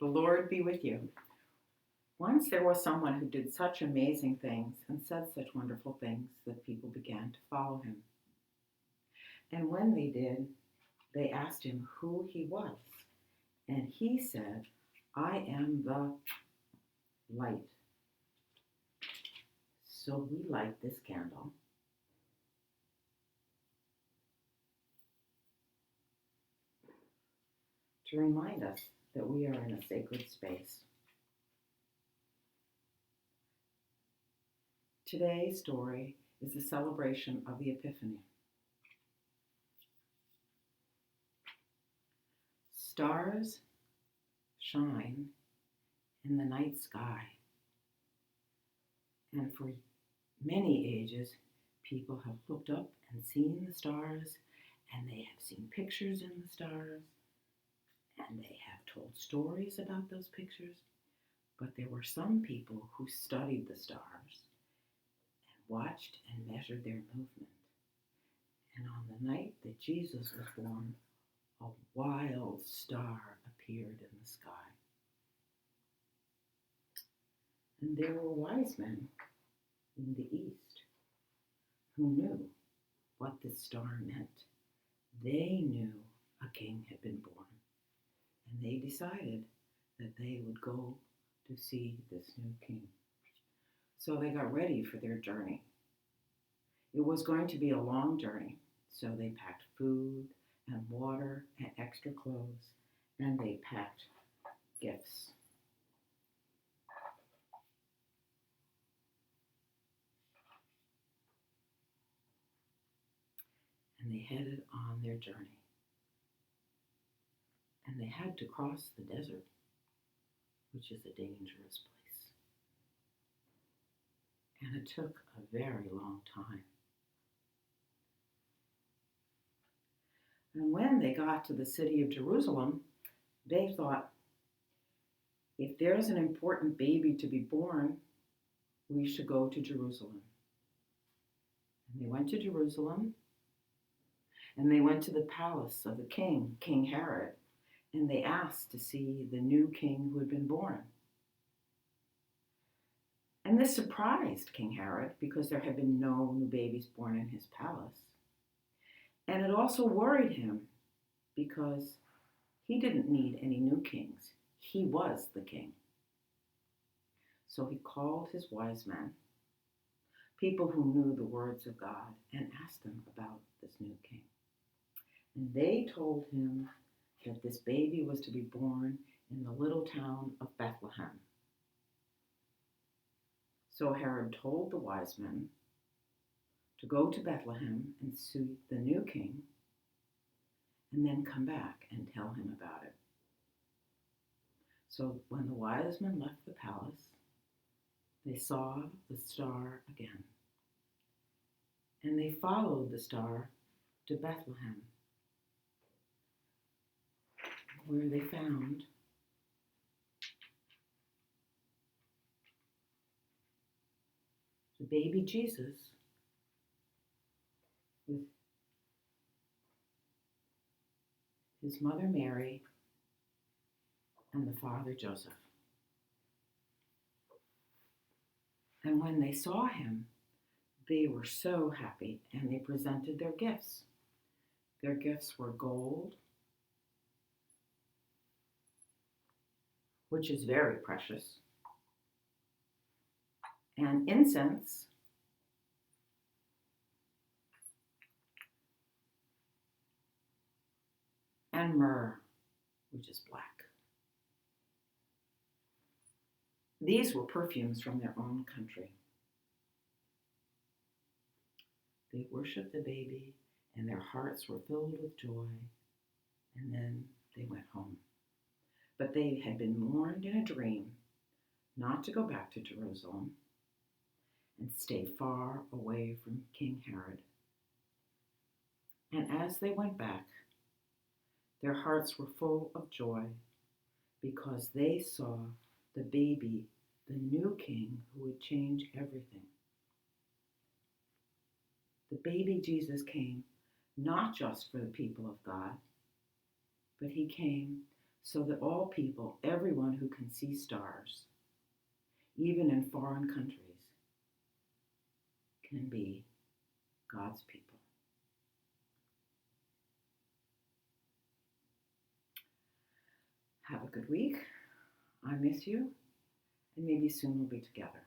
The Lord be with you. Once there was someone who did such amazing things and said such wonderful things that people began to follow him. And when they did, they asked him who he was. And he said, I am the light. So we light this candle to remind us that we are in a sacred space. Today's story is the celebration of the Epiphany. Stars shine in the night sky, and for many ages, people have looked up and seen the stars, and they have seen pictures in the stars, and they have told stories about those pictures. But there were some people who studied the stars and watched and measured their movement. And on the night that Jesus was born, a wild star appeared in the sky. And there were wise men in the east who knew what this star meant. They knew a king had been born, and they decided that they would go to see this new king. So they got ready for their journey. It was going to be a long journey, so they packed food and water and extra clothes, and they packed gifts. And they headed on their journey. And they had to cross the desert, which is a dangerous place. And it took a very long time. And when they got to the city of Jerusalem, they thought, if there's an important baby to be born, we should go to Jerusalem. And they went to Jerusalem, and they went to the palace of the king, King Herod, and they asked to see the new king who had been born. And this surprised King Herod because there had been no new babies born in his palace. And it also worried him because he didn't need any new kings. He was the king. So he called his wise men, people who knew the words of God, and asked them about this new king. And they told him that this baby was to be born in the little town of Bethlehem. So Herod told the wise men to go to Bethlehem and see the new king, and then come back and tell him about it. So when the wise men left the palace, they saw the star again. And they followed the star to Bethlehem, where they found the baby Jesus with his mother Mary and the father Joseph. And when they saw him, they were so happy, and they presented their gifts. Their gifts were gold, which is very precious, and incense, and myrrh, which is black. These were perfumes from their own country. They worshiped the baby, and their hearts were filled with joy, and then they went home. But they had been warned in a dream not to go back to Jerusalem and stay far away from King Herod. And as they went back, their hearts were full of joy because they saw the baby, the new king who would change everything. The baby Jesus came not just for the people of God, but he came so that all people, everyone who can see stars, even in foreign countries, can be God's people. Have a good week. I miss you, and maybe soon we'll be together.